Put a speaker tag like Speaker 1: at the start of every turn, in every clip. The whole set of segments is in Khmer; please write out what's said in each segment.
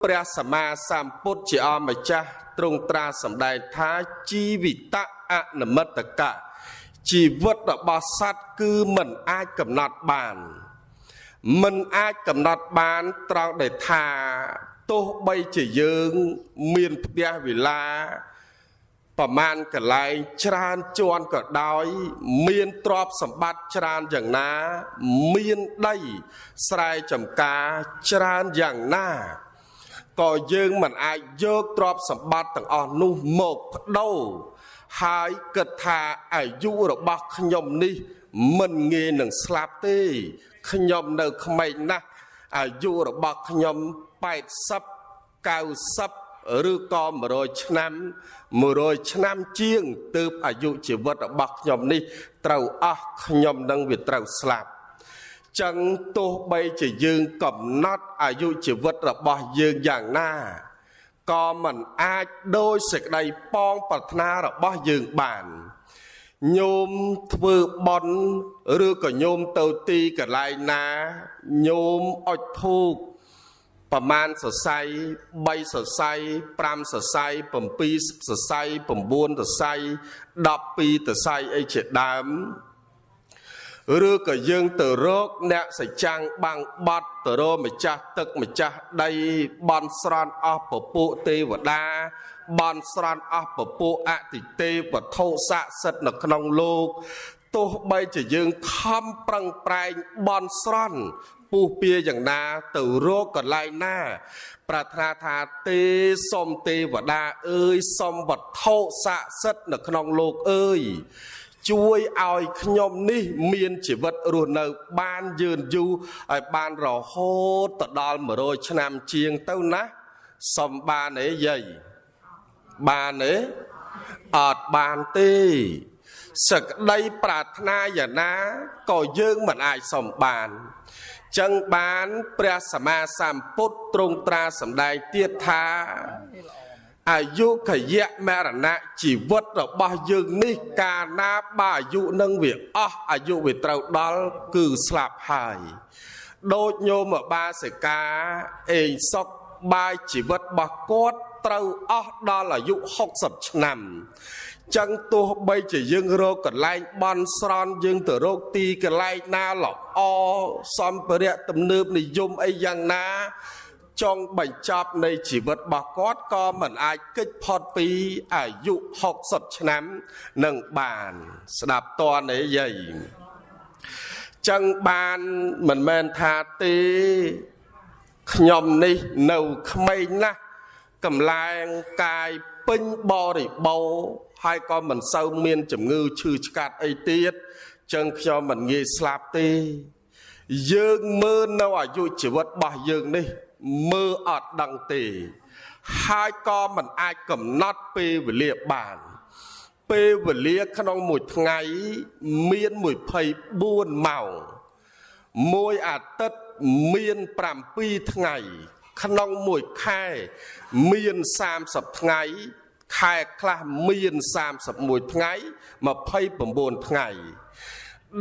Speaker 1: ព្រះសម្មាសម្ពុទ្ធជាអម្ចាស់ទ្រង់ត្រាសម្ដែងថាជីវិតអនិមិត្តកៈជីវិតរបស់សត្វគឺមិនអាចកំណត់បានមិនអាចកំណត់បានត្រង់ដែលថាទោះបីជាយើងមានផ្ទះវិឡាប្រមាណកន្លែងច្រើនជាន់ក៏ដោយមានទ្រព្យសម្បត្តិច្រើនយ៉ាងណាមានដីស្រែចម្ការច្រើនយ៉ាងណាក៏យើងមិនអាចយកទ្រព្យសម្បត្តិទាំងអស់នោះមកបដូរហើយគិតថាអាយុរបស់ខ្ញុំនេះមិនងាយនឹងស្លាប់ទេខ្ញុំនៅក្មេងណាស់អាយុរបស់ខ្ញុំ80 90ឬក៏100ឆ្នាំជាងទើបអាយុជីវិតរបស់ខ្ញុំនេះត្រូវអស់ខ្ញុំនឹងវាត្រូវស្លាប់ចឹងទោះបីជាយើងកំណត់អាយុជីវិតរបស់យើងយ៉ាងណាក៏មិនអាចដោយសេចក្តីប៉ងប្រាថ្នារបស់យើងបានញោមធ្វើបន់ឬក៏ញោមទៅទីកន្លែងណាញោមអុជធូបប្រមាណសរសៃ3សរសៃ5សរសៃ7សរសៃ9សរសៃ12សរសៃអីជាដើមឬក៏យើងទៅរកអ្នកសច្ចាំងបាំងបត់ទៅរកម្ចាស់ទឹកម្ចាស់ដីបន់ស្រន់អស់ពពួកទេវតាបន់ស្រន់អស់ពពួកអតិទេពវត្ថុស័ក្តិសិទ្ធិនៅក្នុងលោកទោះបីជាយើងខំប្រឹងប្រែងបន់ស្រន់ពុះពៀយ៉ាងណាទៅរកកន្លែងណាប្រាថ្នាថាទេសុំទេវតាអើយសុំវត្ថុស័ក្តិសិទ្ធិនៅក្នុងលោកអើយជួយឲ្យខ្ញុំនេះមានជីវិតរស់នៅបានយឺនយូរឲ្យបានរហូតទៅដល់100ឆ្នាំជាងទៅណាសុំបានទេយាយបានទេអត់បានទេសក្តីប្រាថ្នាយ៉ាងណាក៏យើងមិនអាចសុំបានចឹងបានព្រះសម្មាសម្ពុទ្ធទ្រង់ត្រាសម្ដែងទៀតថាអាយុខយៈមរណៈជីវិតរបស់យើងនេះកាលណាបើអាយុនឹងវាអស់អាយុវាត្រូវដល់គឺស្លាប់ហើយដូចញោមបាសិកាអេងសុកបាយជីវិតរបស់គាត់ត្រូវអស់ដល់អាយុ60ឆ្នាំចឹងទោះបីជាយើងរកកន្លែងបន់ស្រន់យើងទៅរកទីកន្លែងណាល្អសម្ភារៈទំនើបនិយមអីយ៉ាងណាចង់បញ្ចប់នៃជីវិតរបស់គាត់ក៏មិនអាចគេចផុតពីអាយុ60ឆ្នាំនឹងបានស្ដាប់តនទេយាយចឹងបានមិនមែនថាទេខ្ញុំនេះនៅក្មេងណាស់កម្លាំងកាយពេញបរិបូរណ៍ហើយក៏មិនសូវមានជំងឺឈឺឆ្កាត់អីទៀតចឹងខ្ញុំមិនងាយស្លាប់ទេយើងមើលនៅអាយុជីវិតរបស់យើងនេះមើលអត់ដឹងទេហើយក៏មិនអាចកំណត់ពេលវេលាបានពេលវេលាក្នុងមួយថ្ងៃមាន24ម៉ោងមួយអាទិត្យមាន7ថ្ងៃក្នុងមួយខែមាន30ថ្ងៃខែខ្លះមាន31ថ្ងៃ29ថ្ងៃ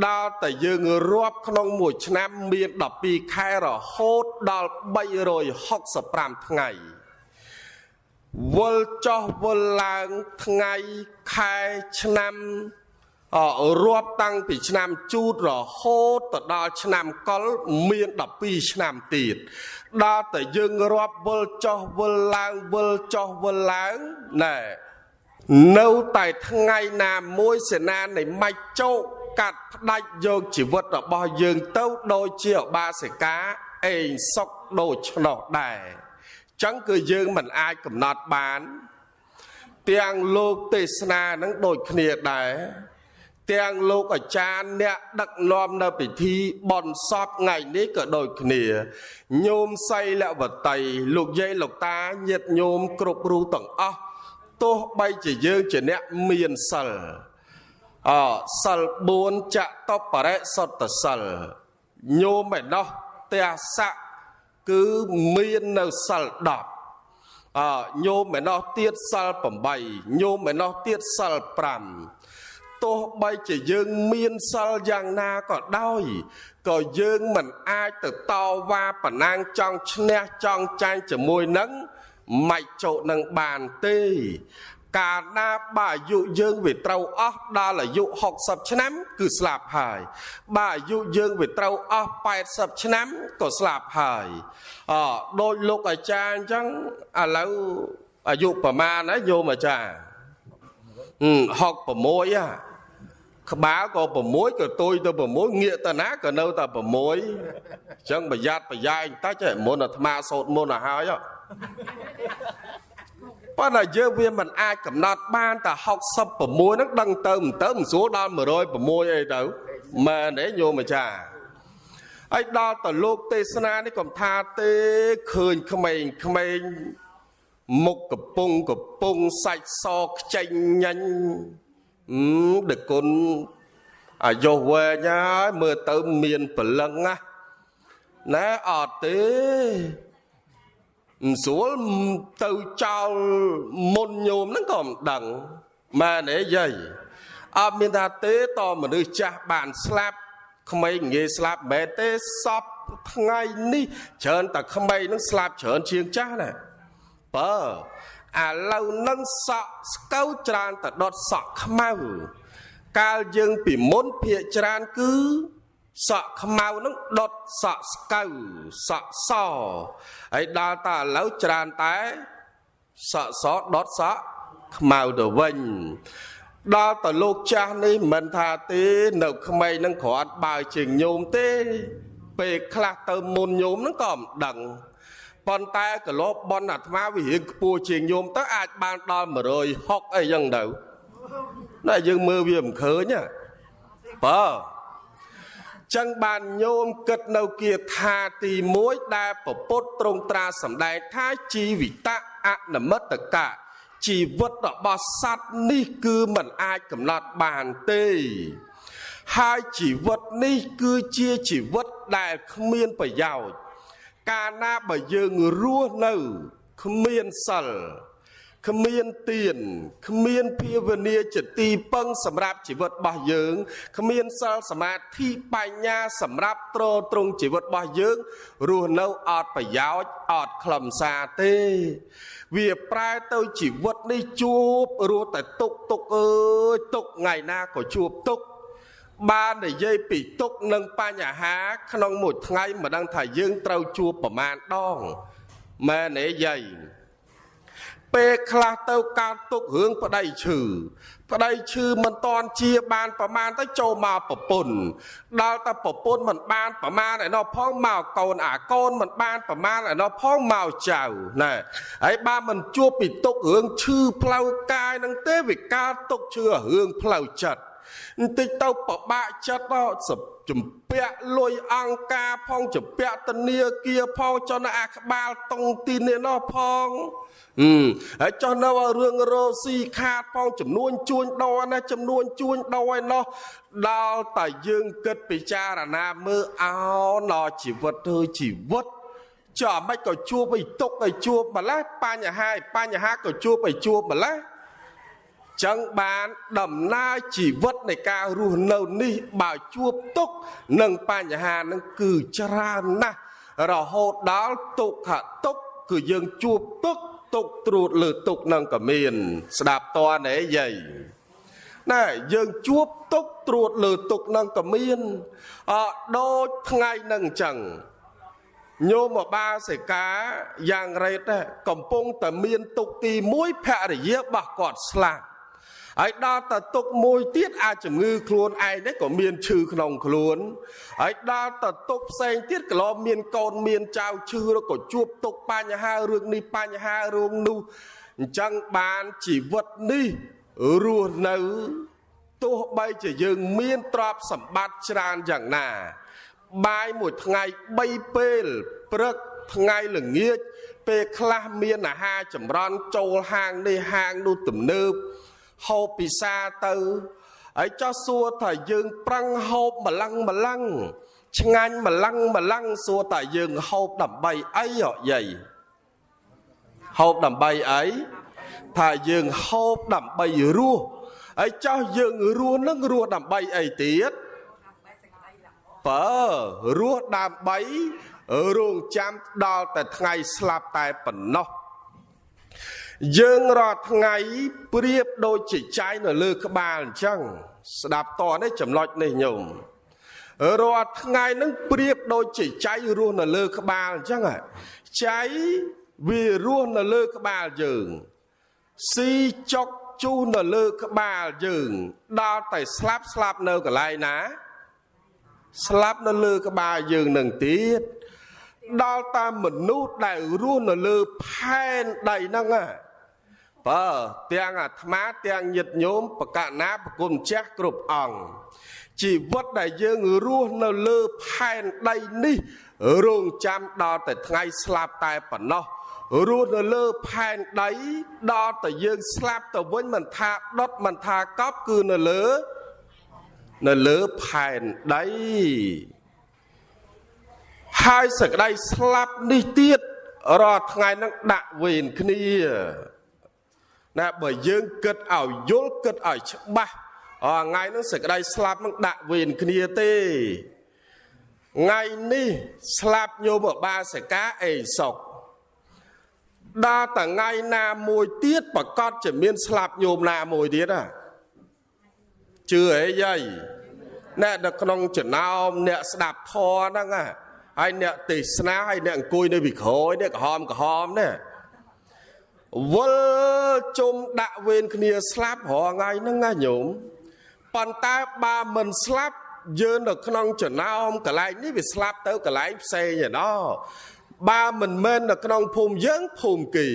Speaker 1: ដល់តែយើងរាប់ក្នុងមួយឆ្នាំមាន12ខែរហូតដល់365ថ្ងៃវិលចុះវិលឡើងថ្ងៃខែឆ្នាំរាប់តាំងពីឆ្នាំជូតរហូតទៅដល់ឆ្នាំកុលមាន12ឆ្នាំទៀតដល់តែយើងរាប់វិលចុះវិលឡើងវិលចុះវិលឡើងណែនៅតែថ្ងៃណាមួយសេនានៃម៉ាច់ចោកកាត់ផ្ដាច់យកជីវិតរបស់យើងទៅដូចជាឧបាសិកាអេងសុកដូច្នោះដែរចឹងគឺយើងមិនអាចកំណត់បានទាំងលោកទេសនានឹងដូចគ្នាដែរទាំងលោកអាចារ្យអ្នកដឹកនាំនៅពិធីបន់សពថ្ងៃនេះក៏ដូចគ្នាញោមសីលវតីលោកយាយលោកតាញាតិញោមគ្រប់រូបទាំងអស់ទោះបីជាយើងជាអ្នកមានសិលសិល4ចតុបរិសុទ្ធសិលញោមឯណោះទេស័កគឺមាននៅសិល10ញោមឯណោះទៀតសិល8ញោមឯណោះទៀតសិល5 ទោះបីជាយើងមានសិលយ៉ាងណាក៏ដោយក៏យើងមិនអាចទៅតវ៉ាប្រណាំងចង់ឈ្នះចង់ចាញ់ជាមួយនឹងម៉េចចូលនឹងបានទេកាលណាបើអាយុយើងវាត្រូវអស់ដល់អាយុ60ឆ្នាំគឺស្លាប់ហើយបើអាយុយើងវាត្រូវអស់80ឆ្នាំក៏ស្លាប់ហើយដោយលោកអាចារ្យអញ្ចឹងឥឡូវអាយុប្រមាណណាយោមអាចារ្យ66ក្បាលក៏6ក៏ទុយទៅ6ងាកទៅណាក៏នៅតែ6អញ្ចឹងប្រយ័ត្នប្រយែងតិចមុនអាត្មាសូត្រមុនទៅហើយប៉ុន្តែយើងវាមិនអាចកំណត់បានតែ66ហ្នឹងដឹងទៅមិនស្រួលដល់106អីទៅមែនទេញោមអាចារ្យហើយដល់ទៅលោកទេសនានេះកុំថាទេឃើញក្មេងមុខកំពុងសាច់សខ្ចីញញដឹកគុណអាយុវែងហើយមើលទៅមានព្រលឹងណាអត់ទេមិនស្រួលទៅចោលមុនញោមហ្នឹងក៏មិនដឹងមែនទេយាយអត់មានថាទេតមនុស្សចាស់បានស្លាប់ក្មេងងាយស្លាប់មែនទេសពថ្ងៃនេះច្រើនតែក្មេងហ្នឹងស្លាប់ច្រើនជាងចាស់ណាបើឥឡូវនឹងសក់ស្កូវច្រើនតែដុតសក់ខ្មៅកាលយើងពីមុនភាកច្រើនគឺសក់ខ្មៅនឹងដុតសក់ស្កូវសក់សហើយដល់តែឥឡូវច្រើនតែសក់សដុតសក់ខ្មៅទៅវិញដល់តែលោកចាស់នេះមិនថាទេនៅក្មេងនឹងគ្រាន់បើជាងញោមទេពេលខ្លះទៅមុនញោមនឹងក៏មិនដឹងប៉ុន្តែកលបបនអាត្មាវិរៀងខ្ពស់ជាងញោមទៅអាចបានដល់160អីចឹងទៅណាយើងមើលវាមិនឃើញបើចឹងបានញោមគិតនៅគាថាទី1ដែលពពុទ្ធទ្រង់ត្រាសម្ដែងថាជីវិតអនិមិត្តកៈជីវិតរបស់សត្វនេះគឺមិនអាចកំណត់បានទេហើយជីវិតនេះគឺជាជីវិតដែលគ្មានប្រយោជន៍កាលណាបើយើងរស់នៅគ្មានសិលគ្មានទានគ្មានភាវនាជាទីពឹងសម្រាប់ជីវិតរបស់យើងគ្មានសិលសមាធិបញ្ញាសម្រាប់ទ្រទ្រង់ជីវិតរបស់យើងរស់នៅអត់ប្រយោជន៍អត់ខ្លឹមសារទេវាប្រែទៅជីវិតនេះជួបរស់តែទុកអើយទុកថ្ងៃណាក៏ជួបទុកបាននិយាយពីទុកនិងបញ្ហាក្នុងមួយថ្ងៃមិនដឹងថាយើងត្រូវជួបប្រមាណដងមែនទេយាយពេលខ្លះទៅកើតទុករឿងប្តីឈឺមិនតន់ជាបានប្រមាណទៅចូលមកប្រពន្ធដល់តែប្រពន្ធមិនបានប្រមាណឯណោះផងមកកូនអាកូនមិនបានប្រមាណឯណោះផងមកចៅណែហើយបានមិនជួបពីទុករឿងឈឺផ្លូវកាយនឹងទេវាកើតទុកឈឺរឿងផ្លូវចិត្តបន្តិចទៅពិបាកចិត្តជំពាក់លុយអង្គការផងជំពាក់ធនាគារផងចុះនៅអាក្បាលតុងទីននេះណោះផងហើយចុះនៅរឿងរ៉ូស៊ីខាតផងចំនួនជួញដោណាចំនួនជួញដោឯណោះដល់តែយើងគិតពិចារណាមើលអោណោជីវិតទៅជីវិតចុះមិនក៏ជួបឲ្យទុកឲ្យជួបម្លេះបញ្ហាក៏ជួបឲ្យជួបម្លេះចឹងបានដំណើរជីវិតនៃការរស់នៅនេះបើជួបទុកនិងបញ្ហានឹងគឺច្រើនណាស់រហូតដល់ទុក្ខទុក្ខគឺយើងជួបទុក្ខត្រួតលើទុក្ខនឹងក៏មានស្ដាប់តើណែយាយណែយើងជួបទុក្ខត្រួតលើទុក្ខនឹងក៏មានដូចថ្ងៃនឹងអញ្ចឹងញោមបាសិកាយ៉ាងរ៉េតកំពុងតែមានទុក្ខទី1ភរិយារបស់គាត់ស្លាប់ហើយដល់តែទុកមួយទៀតអាចជំងឺខ្លួនឯងនេះក៏មានឈឺក្នុងខ្លួនហើយដល់តែទុកផ្សេងទៀតក៏មានកូនមានចៅឈឺក៏ជួបទុកបញ្ហារឿងនេះបញ្ហារឿងនោះអញ្ចឹងបានជីវិតនេះរស់នៅទោះបីជាយើងមានទ្រព្យសម្បត្តិច្រើនយ៉ាងណាបាយមួយថ្ងៃ3ពេលព្រឹកថ្ងៃល្ងាចពេលខ្លះមានអាហារចម្រន់ចូលហាងនេះហាងនោះទំនើបហូបពិសាទៅហើយចោះសួរថាយើងប្រឹងហូបម្លឹងឆ្ងាញ់ម្លឹងសួរថាយើងហូបដើម្បីអីយាយហូបដើម្បីអីថាយើងហូបដើម្បីរស់ ហើយចោះយើងរស់នឹងរស់ដើម្បីអីទៀតបើរស់ដើម្បីរងចាំដល់តែថ្ងៃស្លាប់តែប៉ុណ្ណោះយើងរាល់ថ្ងៃប្រៀបដូចជាចៃនៅលើក្បាលអញ្ចឹងស្ដាប់តនេះចំណុចនេះញោមរាល់ថ្ងៃនឹងប្រៀបដូចជាចៃរស់នៅលើក្បាលអញ្ចឹងចៃវារស់នៅលើក្បាលយើងស៊ីចុកជូរនៅលើក្បាលយើងដល់តែស្លាប់នៅកន្លែងណាស្លាប់នៅលើក្បាលយើងនឹងទៀតដល់តាមមនុស្សដែលរស់នៅលើផែនដីហ្នឹងបើទាំងអាត្មាទាំងញាតិញោមបកណាប្រគុណម្ចាស់គ្រប់អង្គជីវិតដែលយើងរស់នៅលើផែនដីនេះរងចាំដល់តែថ្ងៃស្លាប់តែប៉ុណ្ណោះរស់នៅលើផែនដីដល់តែយើងស្លាប់ទៅវិញមិនថាដុតមិនថាកប់គឺនៅលើផែនដីហើយសក្តីស្លាប់នេះទៀតរាល់ថ្ងៃនឹងដាក់វេនគ្នាណាបើយើងគិតឲ្យយល់គិតឲ្យច្បាស់ថ្ងៃនឹងសក្តីស្លាប់នឹងដាក់វេនគ្នាទេថ្ងៃនេះស្លាប់ញោមបាសិកាអេសុកដល់តែថ្ងៃណាមួយទៀតប្រកាសជាមានស្លាប់ញោមណាមួយទៀតជឿអីយាយអ្នកនៅក្នុងចំណោមអ្នកស្ដាប់ធម៌ហ្នឹងហើយអ្នកទេសនាហើយអ្នកអង្គុយនៅពីក្រោយនេះក្រហមនេះវិលជុំដាក់វេនគ្នាស្លាប់រាល់ថ្ងៃហ្នឹងណាញោមប៉ុន្តែបើមិនស្លាប់យើងនៅក្នុងចំណោមកន្លែងនេះវាស្លាប់ទៅកន្លែងផ្សេងឯណោះបើមិនមែននៅក្នុងភូមិយើងភូមិគេ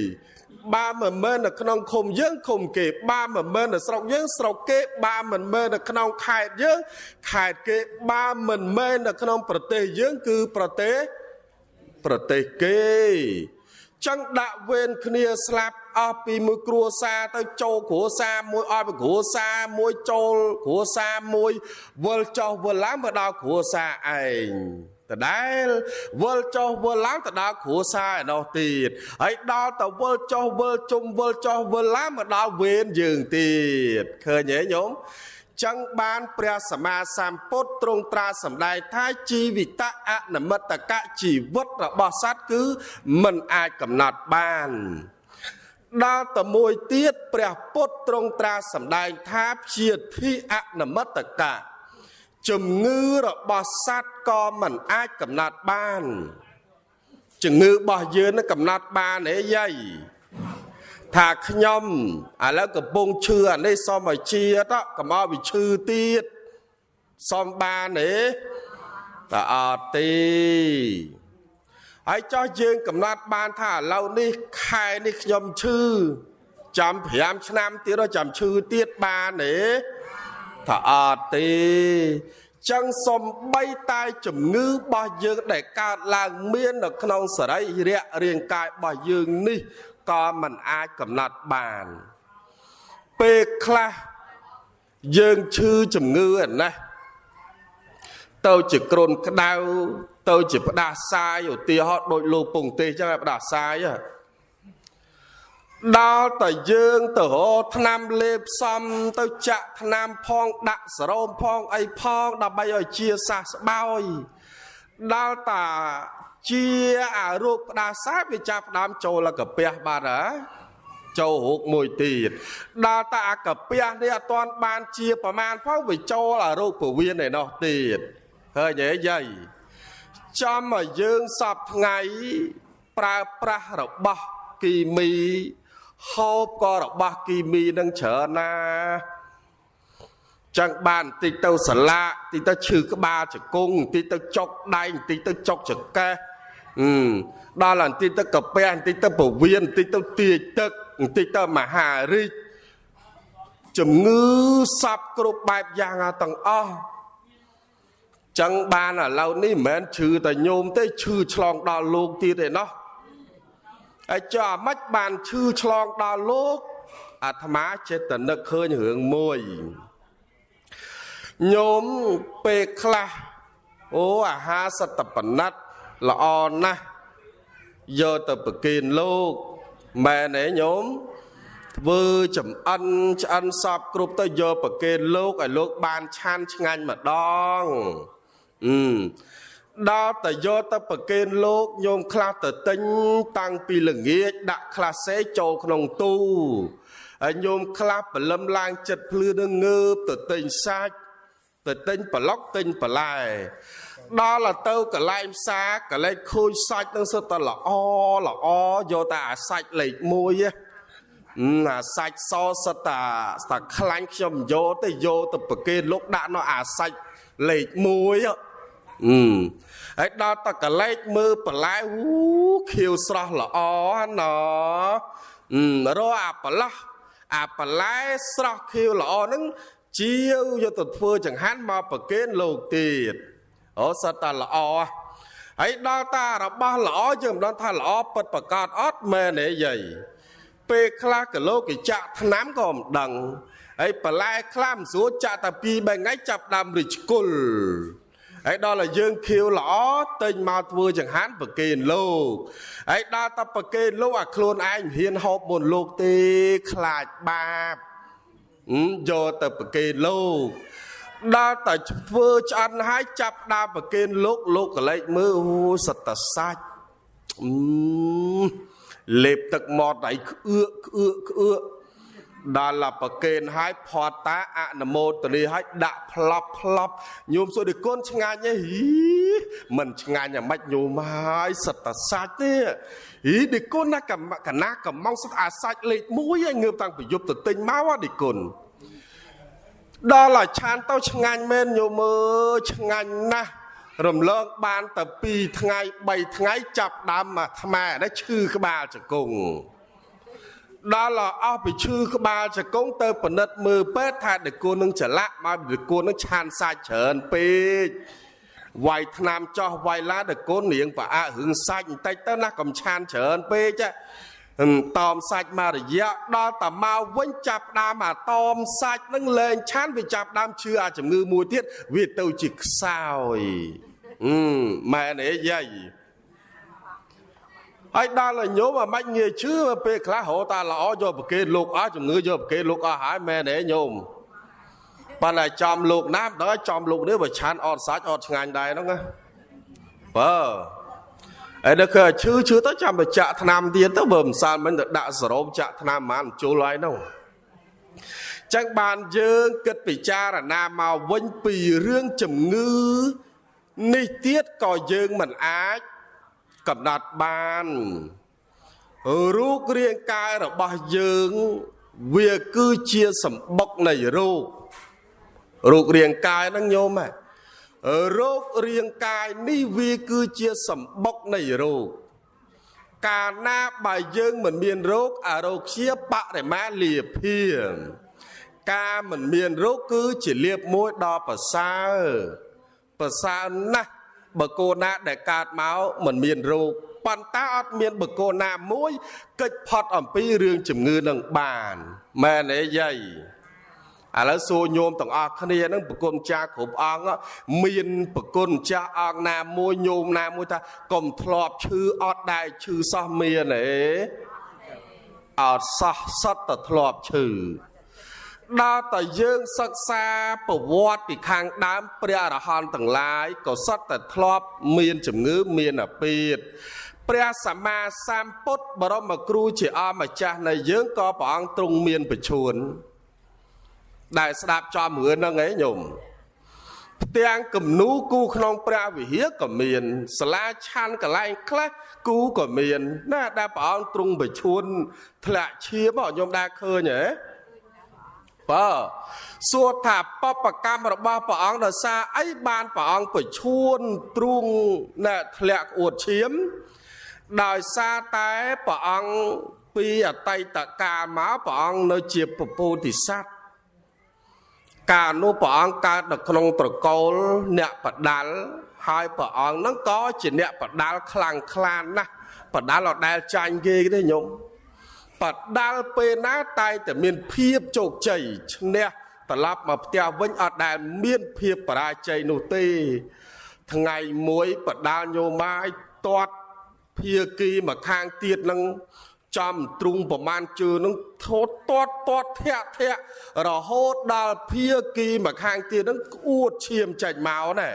Speaker 1: បើមិនមែននៅក្នុងឃុំយើងឃុំគេបើមិនមែននៅស្រុកយើងស្រុកគេបើមិនមែននៅក្នុងខេត្តយើងខេត្តគេបើមិនមែននៅក្នុងប្រទេសយើងគឺប្រទេសគេចឹងដាក់វេនគ្នាស្លាប់អស់ពីមួយគ្រួសារទៅចូលគ្រួសារមួយអស់ពីគ្រួសារមួយចូលគ្រួសារមួយវិលចុះវិលឡើងមកដល់គ្រួសារឯងតដែលវិលចុះវិលឡើងទៅដល់គ្រួសារឯនោះទៀតហើយដល់ទៅវិលចុះវិលជុំវិលចុះវិលឡើងមកដល់វេនយើងទៀតឃើញទេញោមចឹងបានព្រះសម្មាសម្ពុទ្ធទ្រង់ត្រាស់សម្ដែងថាជីវិតអនិមិត្តកៈជីវិតរបស់សត្វគឺមិនអាចកំណត់បានដល់តែមួយទៀតព្រះពុទ្ធទ្រង់ត្រាស់សម្ដែងថាព្យាធិអនិមិត្តកៈជំងឺរបស់សត្វក៏មិនអាចកំណត់បានជំងឺរបស់យើងនឹងកំណត់បានទេយាយថាខ្ញុំឥឡូវកំពុងឈឺអានេះសុំឲ្យជាតកុំឲ្យវាឈឺទៀតសុំបានទេតើអត់ទេហើយចោះយើងកំណត់បានថាឥឡូវនេះខែនេះខ្ញុំឈឺចាំ5ឆ្នាំទៀតចាំឈឺទៀតបានទេតើអត់ទេចឹងសំបីតែជំងឺរបស់យើងដែលកើតឡើងមាននៅក្នុងសរីរៈរាងកាយរបស់យើងនេះក៏មិនអាចកំណត់បានពេលខ្លះយើងឈឺជំងឺឯណាទៅជាគ្រុនក្តៅទៅជាផ្ដាសាយឧទាហរណ៍ដូចលោកពងទេសចឹងឯផ្ដាសាយដល់តែយើងទៅរកថ្នាំលេបផ្សំទៅចាក់ថ្នាំផងដាក់សរោមផងអីផងដើម្បីឲ្យជាសះស្បើយដល់តាជាអារោគផ្ដាសាយវាចាប់ផ្ដើមចូលកាពះបាត់ហើយចូលរោគមួយទៀតដល់តាអាកាពះនេះអត់ទាន់បានជាប្រមាណផងវាចូលអារោគពវៀនឯណោះទៀតឃើញទេយាយចំឲ្យយើងសពថ្ងៃប្រើប្រាស់របស់គីមីហូបក៏របស់គីមីនឹងច្រើនណាចឹងបានតិចទៅសាឡាតិចទៅឈឺក្បាលជង្គង់តិចទៅចុកដៃតិចទៅចុកចង្កេះដល់បន្តិចទៅកាពះបន្តិចទៅពវៀនបន្តិចទៅទាយទឹកបន្តិចទៅមហារីកជំងឺសពគ្រប់បែបយ៉ាងទាំងអស់ចឹងបានឥឡូវនេះមិនមែនឈឺតែញោមទេឈឺឆ្លងដល់លោកទៀតឯណោះហើយចុះអាម៉េចបានឈឺឆ្លងដល់លោកអាត្មាចេះតែនឹកឃើញរឿងមួយញោមពេលខ្លះអូអាហារសតបណិតល្អណាស់យកទៅប្រគេនលោកមែនទេញោម vừa chấm ăn sập cướp tới giờ bậc kê lốc ở lốc ban chan ngành mà đong đó tại do ta bậc kê lốc nhôm khla tự tính tăng pi lưng nghĩa đã khla sẽ châuក្នុងtu nhôm khla bờ lâm lang chật lư đương ngư tự tình sai tự tinh bờ lóc tinh bờ lai đó là tao cả lai xa cả lai khôi sạch đang sơ ta là o vô ta sạch lấy môi á sạch so sơ ta khánh châm vô ta bậc kê lúc đã nó sạch lấy môi á ấy đó ta cả lai mơ bờ lai khiêu sọ là o nó rồi bờ lai sọ khiêu là o nứng chiêu cho tụt phơi chẳng hạn mà bậc kê lục tiệt ở sao ta lọ ấy đó ta là ba lọ chứ đó ta lọ bật bật cọt ót mê này vậy pe khla cái lô cái chạ thám còn đằng ấy bà lai khlam xuống chạ ta pi bên ngay chập đam rich cool ấy đó là dương khiêu lọ tên mà vừa chẳng hạn bậc kê lô ấy đó ta bậc kê lô khuôn anh hiền họp một lục tê khla ba do ta bậc kê lô đa tại vừa chăn hai chập đa bậc kê lúc lấy mưa sật ta sát lệp tật mọt đấy ưa đa là bậc kê hai phò tá nằm mô từ đi hai đã plop nhôm số được con ngay nhé mình ngay nhà mạch nhôm hai sật ta sát thế ý đi con na cả na cầm mong sật sát lệp mũi anh ngược tăng phải giúp tự tinh máu á đi con đó là chan tao ngành men nhiều mơ ngành na rầm lợn ban tập pi ngày 7 ngày chập đam mà tham đã chư cái bà cho cùng đó là ao bị chư cái bà cho công tơ phần đất mưa pet thay để cô nâng trở lại mà để cô nâng chan sai chởn pi vài nam cho vài lá để cô niệm và hướng sai tay tơ na cầm chan chởn pi chứ tòm sạch mà để dạ đó ta mau vẫn chạp đam mà tòm sạch nâng lên chán vì chạp đam chưa chấm ngư mùi thiết vì tao chỉ sao mẹ này vậy anh ta là nhớ mà mạnh nghề chứ mà bê khá hổ ta là ó vô một cái lục á chấm ngư vô một cái lục á hải mẹ này nhôm bạn này chòm lục nam đó chòm lục nếu mà chán ọt sạch ọt ngành đây đó nghe ấy đó cơ chứ tới chăm mà chạ tham tiền tới bầm san mình đã sầu chạ tham mà chú lại đâu chẳng bàn dương kết bị cha là nam màu vinh pì rương chấm ngư ni tiết coi dương mình ái cầm đặt bàn rút riêng cai rồi bao dương việc cứ chia sầm bọc này rút riêng cai nó nhôm mà rốt riêng cai ni vi cứ chia sầm bọc này rồi cả na bài dương mình miền rốt rốt chia bạ để má liệp hiền ca mình miền rốt cứ chỉ liệp môi đo bờ xa na bờ cô na để cạt máu mình miền rốt bàn ta ọt miền bờ cô na môi kịch phật ẩm pi riêng chìm ngư nâng bàn mẹ này dàyแล้วโซโยมต่างอาคเนียนั่งปกรมจ่าขบอ่างมีนปกรมจ่าอ่างนามวยโยมนามวยตากลมทลอบชื่ออดได้ชื่อซาเมียเนี่ยอดซาสัตตทลอบชื่อดาแต่ยังศึกษาประวัติปีข้างดามเปรียรหันต่างหลายก็สัตตทลอบเมียนจมงื้อเมียนปีดเปรียสมาสามปุตบรมครูเจ้ามาจ่าในยังก็ปองตรงเมียนประชวนđại sạp cho mượn nó ấy nhung tiếng cầm nú cu không pra vì hiếc của miền sla chan cả lại khác cu của miền nó đã bảo trung bị chuôn lại chia bảo nhung đa khơi nhỉ xua thạp bắp cam và ba bảo là xa ấy ban bảo bị chuôn trung nè lại uột chiếm đòi xa tay bảo pi ở tay tạ cà má bảo nơi chiệp bồ thì sát cả nô bảo cả được không tự cố nẹt bật đá hai bảo nó có chỉ nẹt bật đá khlang klan na bật đá là đá tranh ghê cái đấy nhung bật đá pe ná tay từ miền phía chột chảy nè từ lắp mà theo vinh ở đá miền phía bờ chảy nô tê thằng ngày muối bật đá nhô mai toát phía kia mà khang tiệt năng ចំទ្រុងប្រមាណជើងនឹងថតតាត់ធាក់រហូតដល់ភាគីមកខាងទៀតនឹងអួតឈាមចេញមកណែ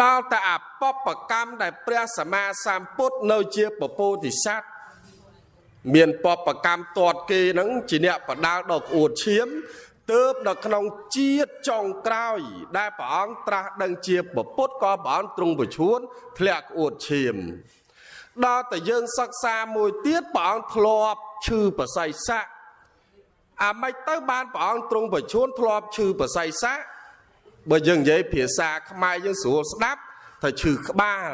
Speaker 1: ដល់តែអបបកម្មដែលព្រះសម្មាសម្ពុទ្ធនៅជាពពោធិសត្វមានបបកម្មទាត់គេនឹងជាអ្នកបដាលដល់អួតឈាមទើបនៅក្នុងជាតិចុងក្រោយដែលព្រះអង្គត្រាស់ដឹងជាពុទ្ធក៏ព្រះអង្គទ្រង់បញ្ឈួនធ្លាក់អួតឈាមដល់តែយើងសិក្សាមួយទៀតព្រះអង្គធ្លាប់ឈឺបស័យស័កអាមិនទៅបានព្រះអង្គទ្រង់បញ្ឈួនធ្លាប់ឈឺបស័យស័កបើយើងនិយាយភាសាខ្មែរយើងស្រួលស្ដាប់ថាឈឺក្បាល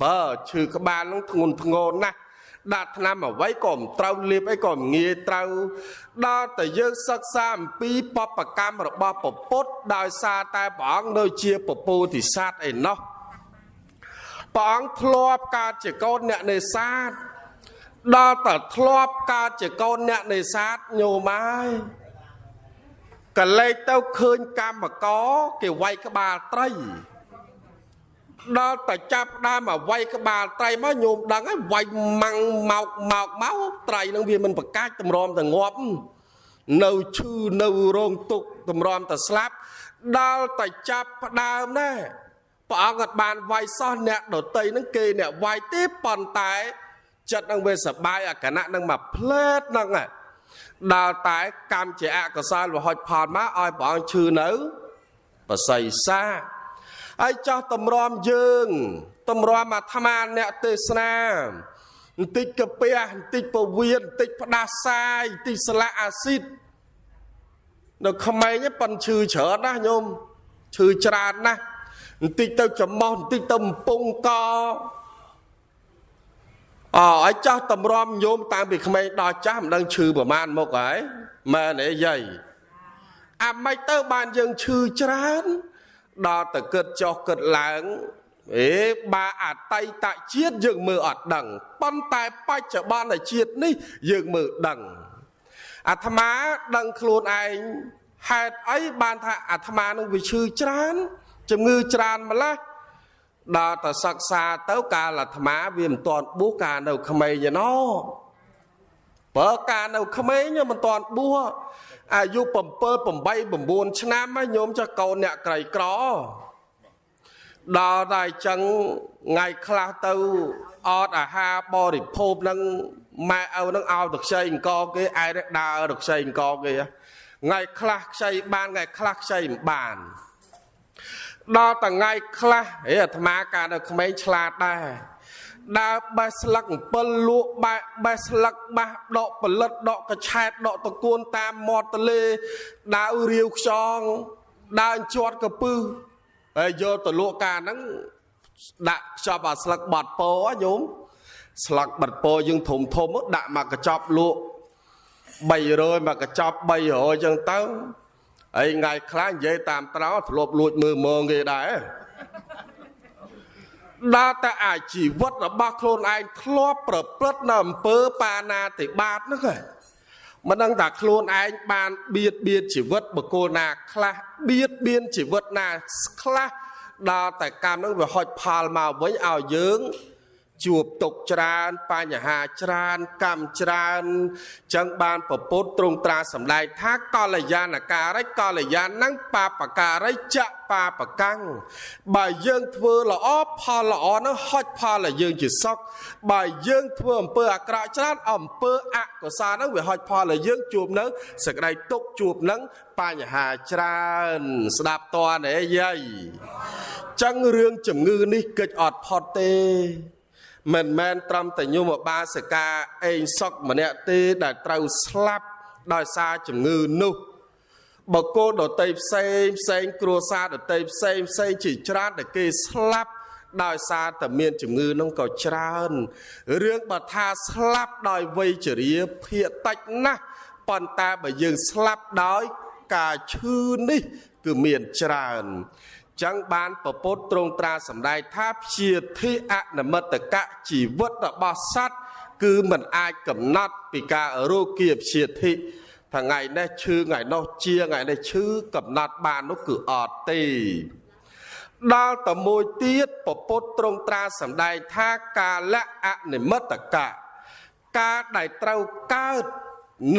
Speaker 1: បើឈឺក្បាលនឹងធ្ងន់ធ្ងរណាស់ដាក់ថ្នាំអ្វីក៏មិនត្រូវលាបអីក៏មិនងាយត្រូវដល់តែយើងសិក្សាអំពីបបកម្មរបស់ពុទ្ធដោយសារតែព្រះអង្គនៅជាពពោធិសត្វឯណោះព្រះអង្គធ្លាប់កើតជាកូនអ្នកនេសាទដល់តែធ្លាប់កើតជាកូនអ្នកនេសាទញោមហើយកលេចទៅឃើញកម្មករគេវាយក្បាលត្រីដល់តែចាប់ដើមមកវាយក្បាលត្រីមកញោមដឹងហើយវាយម៉ាំងមកត្រីនឹងវាមិនប្រកាច់តម្រាំតែងាប់នៅឈឺនៅរងទុកតម្រាំតែស្លាប់ដល់តែចាប់ផ្ដើមណែព្រះអង្គអត់បានវាយសោះអ្នកដតីនឹងគេអ្នកវាយទេប៉ុន្តែចិត្តនឹងវាសបាយអាគណៈនឹងមកផ្លែតហ្នឹងដល់តែកម្មជាអកុសលវហុចផលមកឲ្យព្រះអង្គឈឺនៅបស័យសាហើយចោះតម្រាំយើងតម្រាំអាត្មាអ្នកទេសនាបន្តិចកាពះបន្តិចពវៀនបន្តិចផ្ដាសាយបន្តិចស្លាកអាស៊ីតនៅក្មេងប៉ុនឈឺច្រើនណាស់ញោមឈឺច្រើនណាស់បន្តិចទៅច្រមុះបន្តិចទៅកំពង់កឲ្យចាស់តម្រាំញោមតាំងពីក្មេងដល់ចាស់មិនដឹងឈឺប្រមាណមកហើយមែនទេយាយអាមិនទៅបានយើងឈឺច្រើនដល់តែគិតចុះគិតឡើងបើអតីតជាតិយើងមើលអត់ដឹងប៉ុន្តែបច្ចុប្បន្នជាតិនេះយើងមើលដឹងអាត្មាដឹងខ្លួនឯងហេតុអីបានថាអាត្មានឹងវាឈឺច្រើនជំងឺច្រើនម្ល៉េះដល់តែសិក្សាទៅកាលអាត្មាវាមិនទាន់បួសកាលនៅក្មេងឯណោបើកាលនៅក្មេងមិនទាន់បួសអាយុ7 8 9ឆ្នាំហើយញោមចុះកូនអ្នកក្រីក្រដល់តែអញ្ចឹងថ្ងៃខ្លះទៅអត់អាហារបរិភោគនឹងម៉ែឪនឹងឲ្យទៅខ្ចីអង្គគេឯងដើរទៅខ្ចីអង្គគេថ្ងៃខ្លះខ្ចីបានថ្ងៃខ្លះខ្ចីមិនបានដល់តែថ្ងៃខ្លះអាត្មាកាលនៅក្មេងឆ្លាតដែរដើរបេះស្លឹក7លក់បេះស្លឹកបាសដកផលិតដកកឆែតដកតកួនតាមមាត់ទន្លេដើររាវខ្យងដើរជាត់កពឹសហើយយកទៅលក់កាលហ្នឹងដាក់ខ្ចប់អាស្លឹកបាត់ពោញោមស្លឹកបាត់ពោយើងធំដាក់មកកញ្ចប់លក់300មកកញ្ចប់300ចឹងទៅហើយថ្ងៃខ្លះនិយាយតាមត្រង់ធ្លាប់លួចមើលមើងគេដែរដល់តែអាជីវិតរបស់ខ្លួនឯងធ្លាប់ប្រព្រឹត្តនៅអំពើបាណាតិបាតហ្នឹងឯងមិនដឹងថាខ្លួនឯងបានបៀតបៀនជីវិតបុគ្គលណាខ្លះបៀតបៀនជីវិតណាខ្លះដល់តែកម្មហ្នឹងវាហុចផលមកវិញឲ្យយើងជួបទុកច្រើនបញ្ហាច្រើនកម្មច្រើនចឹងបានពពុទ្ធទ្រង់ត្រាសម្ដែងថាកល្យាណការិកល្យាណហ្នឹងបាបការិចបាបកាំងបើយើងធ្វើល្អផលល្អហ្នឹងហុចផលឲ្យយើងជាសុខបើយើងធ្វើអំពើអាក្រក់ច្រើនអំពើអកុសលហ្នឹងវាហុចផលឲ្យយើងជួបនៅសេចក្តីទុក្ខជួបនឹងបញ្ហាច្រើនស្ដាប់តើយាយចឹងរឿងជំងឺនេះកិច្ចអត់ផុតទេមិនមែនត្រឹមតែញោមបាសិកាអេងសុកម្នាក់ទេដែលត្រូវស្លាប់ដោយសារជំងឺនោះបុគ្គលដទៃផ្សេងគ្រួសារដទៃផ្សេងជាច្រើនដែលគេស្លាប់ដោយសារតែមានជំងឺនោះក៏ច្រើនរឿងបើថាស្លាប់ដោយវ័យជរាភាគតិចណាស់ប៉ុន្តែបើយើងស្លាប់ដោយការឈឺនេះគឺមានច្រើនចឹងបានពពុទ្ធទ្រង់ត្រាសម្ដែងថាព្យាធិអនិមិត្តកៈជីវិតរបស់សត្វគឺមិនអាចកំណត់ពីការរោគាព្យាធិថ្ងៃនេះឈឺថ្ងៃនោះជាថ្ងៃនេះឈឺកំណត់បាននោះគឺអត់ទេដល់តែមួយទៀតពពុទ្ធទ្រង់ត្រាសម្ដែងថាកាលៈអនិមិត្តកៈ ការដែលត្រូវកើត